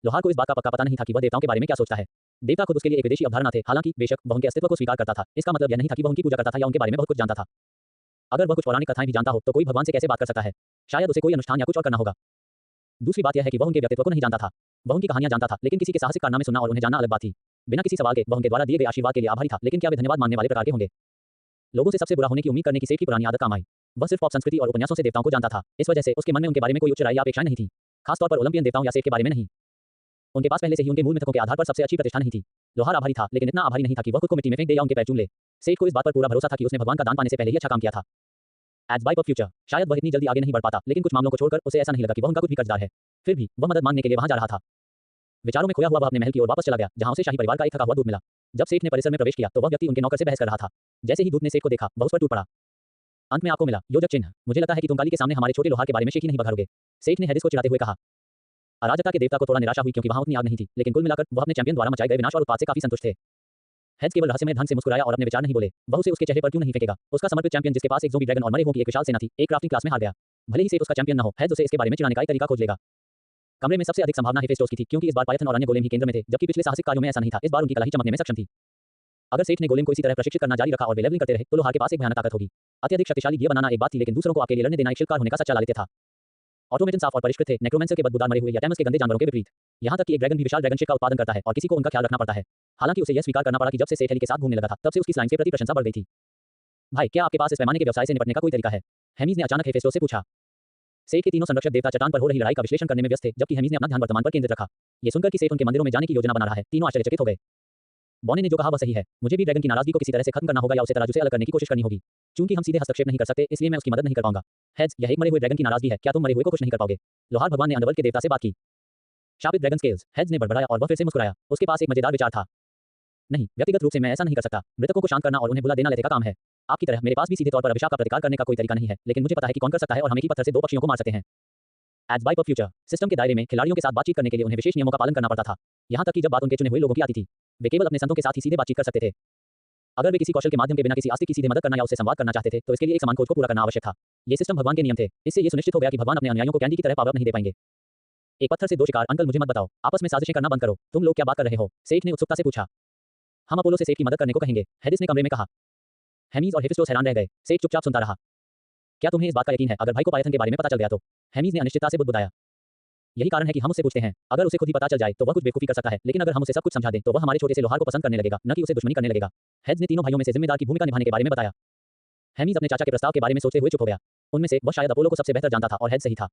लोहार को इस बात का पक्का पता नहीं था कि वह देवताओं के बारे में क्या सोचता है। देवता खुद उसके लिए एक विदेशी अवधारणा थे। हालांकि बेशक वह उनके अस्तित्व को स्वीकार करता था, इसका मतलब यह नहीं था कि वह उनकी पूजा करता था या उनके बारे में बहुत कुछ जानता था। अगर वह कुछ पौराणिक कथाएं भी जानता हो तो कोई भगवान से कैसे बात कर सकता है? शायद उसे कोई अनुष्ठान या कुछ और करना होगा। दूसरी बात यह है कि वह उनके व्यक्तित्व को नहीं जानता था। वह उनकी कहानियां जानता था, लेकिन किसी के साहसिक कारनामे सुनना और उन्हें जानना अलग बात थी। बिना किसी सवाल के वह उनके द्वारा दिए गए आशीर्वाद के लिए आभारी था, लेकिन क्या वे धन्यवाद मांगने वाले प्रकार के होंगे? लोगों से सबसे बुरा होने की उम्मीद करने की सेठ की पुरानी आदत काम आई। वह सिर्फ पॉप संस्कृति और उपन्यासों से देवताओं को जानता था। इस वजह से उसके मन में उनके बारे में कोई उच्च राय या अपेक्षाएं नहीं थी, खासतौर पर ओलंपियन देवताओं या सेठ के बारे में नहीं। उनके पास पहले से ही उनके मूल मिथकों के आधार पर सबसे अच्छी प्रतिष्ठा नहीं थी। लोहार आभारी था, लेकिन इतना आभारी नहीं था कि वह खुद को मिट्टी में फेंक दे या उनके पैर चूम ले। सेठ को इस बात पर पूरा भरोसा था कि उसने भगवान का दान पाने से पहले ही अच्छा काम किया था। Ads by future. शायद वह इतनी जल्दी आगे नहीं बढ़ पाता, लेकिन कुछ मामलों को छोड़कर उसे ऐसा नहीं लगा कि वह उनका कुछ भी कर्जदार है। फिर भी वह मदद मांगने के लिए वहां जा रहा था। विचारों में खोया हुआ वह अपने महल की ओर वापस चला गया, जहां उसे शाही परिवार का एक थका हुआ दूत मिला। जब सेठ ने परिसर में प्रवेश किया तो वह व्यक्ति उनके नौकर से बहस कर रहा था। जैसे ही दूत ने सेठ को देखा, वह उस पर टूट पड़ा। अंत में आपको मिला योजक चिन्ह। मुझे लगता है कि तुम काली के सामने हमारे छोटे लोहार के बारे में शेखी नहीं बघारोगे। सेठ ने हेडिस को चिढ़ाते हुए कहा। अराजकता के देवता को थोड़ा निराशा हुई क्योंकि वहां उतनी आग नहीं थी, लेकिन कुल मिलाकर वह अपने चैंपियन द्वारा मचाए गए विनाश और उत्पात से काफी संतुष्ट थे। हेड्स केवल रहस्यमय ढंग से मुस्कुराया और अपने विचार नहीं बोले। वह उसे उसके चेहरे पर क्यों नहीं फेंकेगा? उसका समर्पित चैंपियन जिसके पास एक ज़ोंबी ड्रैगन और मरे हुओं की एक विशाल सेना थी, एक क्राफ्टिंग क्लास में हार गया। भले ही सेठ उसका चैंपियन न हो, हेड्स उसे इसके बारे में चिढ़ाने का एक तरीका खोज लेगा। कमरे में सबसे अधिक संभावना हेफेस्टोस की थी क्योंकि इस बार पायथन और अन्य गोलेम ही केंद्र में थे, जबकि पिछले साहसिक कार्यों में ऐसा नहीं था। इस बार उनकी कला ही चमकने में सक्षम थी। अगर सेठ ने गोलेम को इसी तरह प्रशिक्षित करना जारी रखा और वे लेवलिंग करते रहे तो लोहार के पास एक भयानक ताकत होगी। अत्यधिक शक्तिशाली गियर बनाना एक बात थी, लेकिन दूसरों को आपके लिए लड़ने देना एक शिल्पकार होने का सच्चा लालित्य था। ऑटोमेटन साफ और परिष्कृत थे, नेक्रोमेंसर के बदबूदार मरे हुए या टैमस के गंदे जानवरों के विपरीत। यहाँ तक कि एक ड्रैगन भी विशाल ड्रैगन शिप का उत्पादन करता है और किसी को उनका ख्याल रखना पड़ता है। हालांकि उसे यह स्वीकार करना पड़ा कि जब से सेठ हेली के साथ घूमने लगा था, तब से उसकी स्लाइम के प्रति प्रशंसा बढ़ गई थी। भाई, क्या आपके पास इस पैमाने के व्यवसाय से निपटने का कोई तरीका है? हेमीज ने अचानक हेफेस्टोस से पूछा। सेठ के तीनों संरक्षक देवता चट्टान पर हो रही लड़ाई का विश्लेषण करने में व्यस्त थे, जबकि हेमीज ने अपना ध्यान वर्तमान पर केंद्रित रखा। ये सुनकर कि सेठ उनके मंदिरों में जाने की योजना बना रहा है, तीनों आश्चर्यचकित हो गए। बॉने ने जो कहा वह सही है। मुझे भी ड्रैगन की नाराजगी को किसी तरह से खत्म करना होगा या उसे तराजू से अलग करने की कोशिश करनी होगी। चूंकि हम सीधे हस्तक्षेप नहीं कर सकते, इसलिए मैं उसकी मदद नहीं कर पाऊंगा। हेड्स, यह एक मरे हुए ड्रैगन की नाराजगी है। क्या तुम मरे हुए को कुछ नहीं कर पाओगे? लोहार भगवान ने अंडरवर्ल्ड के देवता से बात की। शापित ड्रैगन स्केल्स। हेड्स ने बड़बड़ाया और वह फिर से मुस्कुराया। उसके पास एक मजेदार विचार था। नहीं, व्यक्तिगत रूप से मैं ऐसा नहीं कर सकता। मृतकों को शांत करना और उन्हें बुला देना लेते का काम है। आपकी तरह मेरे पास भी सीधे तौर पर अभिशाप का प्रतिकार करने का कोई तरीका नहीं है, लेकिन मुझे पता है कि कौन कर सकता है और हम एक ही पत्थर से दो पक्षियों को मार सकते हैं। As by future. सिस्टम के दायरे में खिलाड़ियों के साथ बातचीत करने के लिए उन्हें विशेष नियमों का पालन करना पड़ता था। यहाँ तक कि जब बात उनके चुने हुए लोगों की आती थी, वे केवल अपने संतों के साथ ही सीधे बातचीत कर सकते थे। अगर वे किसी कौशल के माध्यम के बिना किसी आस्तिक की सीधे मदद करना या उससे संवाद करना चाहते थे, तो इसके लिए एक समान खोज को पूरा करना आवश्यक था। ये सिस्टम भगवान के नियम थे। इससे ये सुनिश्चित हो गया कि भगवान अपने अनुयायियों को कैंडी की तरह पावर नहीं दे पाएंगे। एक पत्थर से दो शिकार। अंकल, मुझे मत बताओ। आपस में साजिशें करना बंद करो। तुम लोग क्या बात कर रहे हो? सेठ ने उत्सुकता से पूछा। हम अपोलो से सेठ की मदद करने को कहेंगे, हेडिस ने कमरे में कहा। हेमीज और हेफेस्टोस हैरान रह गए। सेठ चुपचाप सुनता रहा। क्या तुम्हें इस बात का यकीन है? अगर भाई को पायथन के बारे में पता चल गया तो? हेमीज ने अनिश्चितता से बुदबुदाया। यही कारण है कि हम उससे पूछते हैं। अगर उसे खुद ही पता चल जाए तो वह कुछ बेवकूफी कर सकता है, लेकिन अगर हम उसे सब कुछ समझा दें तो वह हमारे छोटे से लोहार को पसंद करने लगेगा, न कि उसे दुश्मनी करने लगेगा। हेड्स ने तीनों भाइयों में से जिम्मेदार की भूमिका निभाने के बारे में बताया। हेमीज अपने चाचा के प्रस्ताव के बारे में सोचते हुए चुप हो गया। उनमें से वह शायद अपोलो को सबसे बेहतर जानता था और हेड्स सही था।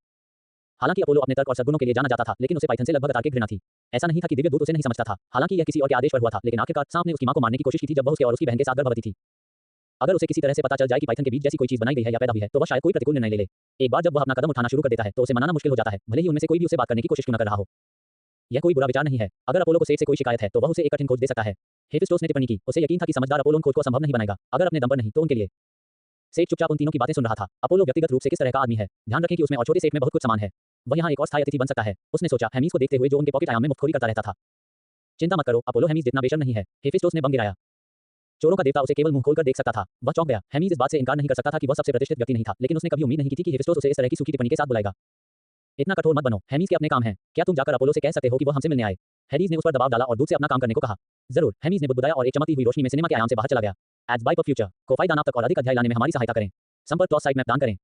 हालांकि अपोलो अपने तर्क और सद्गुणों के लिए जाना जाता था, लेकिन उसे पाइथन से लगभग अतार्किक घृणा थी। ऐसा नहीं था कि दिव्य दूत उसे नहीं समझता था। हालांकि यह किसी और के आदेश पर हुआ था, लेकिन आखिरकार सांप ने उसकी मां को मारने की कोशिश की थी जब वह उसके और उसकी बहन के साथ गर्भवती थी। अगर उसे किसी तरह से पता चल जाए कि पाइथन के बीच जैसी कोई चीज बनाई गई है या पैदा हुई है, तो वह शायद कोई प्रतिकूल निर्णय ले ले। एक बार जब वह अपना कदम उठाना शुरू कर देता है तो उसे मनाना मुश्किल हो जाता है, भले ही उनमें से कोई भी उसे बात करने की कोशिश क्यों न कर रहा हो। यह कोई बुरा विचार नहीं है। अगर अपोलो को सेठ से कोई शिकायत है तो वह उसे एक कठिन खोज दे सकता है। हेफिस्टोस ने टिप्पणी की, उसे यकीन था कि समझदार अपोलो उन खोज को असंभव नहीं बनाएगा, अगर अपने दम पर नहीं तो उनके लिए। सेठ चुपचाप उन तीनों की बातें सुन रहा था। अपोलो व्यक्तिगत रूप से किस तरह का आदमी है, ध्यान रखें कि उसमें और छोटे सेठ में बहुत कुछ समान है। वह यहाँ एक और स्थायी अतिथि बन सकता है, उसने सोचा, हेमिस को देखते हुए जो उनके पॉकेट आयाम में मुफ्तखोरी करता रहता था। चिंता मत करो, अपोलो हेमिस जितना बेशर्म नहीं है। हेफिस्टोस ने बम गिराया। चोरों का देवता उसे केवल मुंह खोलकर देख सकता था। वह चौंक गया। हेमिस इस बात से इनकार नहीं कर सकता था कि वह सबसे प्रतिष्ठित व्यक्ति नहीं था, लेकिन उसने कभी उम्मीद नहीं की थी कि हेफिस्टोस उसे इस तरह की सूखी टिप्पणी के साथ बुलाएगा। इतना कठोर मत बनो, हेमिस के अपने काम हैं। क्या तुम जाकर अपोलो से कह सकते हो कि वह हमसे मिलने आए? हैरीज ने उस पर दबाव डाला और दूध से अपना काम करने को कहा। जरूर, हेमिस ने बुदबुदाया और एक चमकती हुई रोशनी में सिनेमा के आयाम से बाहर चला गया। एड्स बाय पर फ्यूचर को फायदा नाम तक और अधिक अध्याय लाने में हमारी सहायता करें। संपर्क +साइट में दान करें।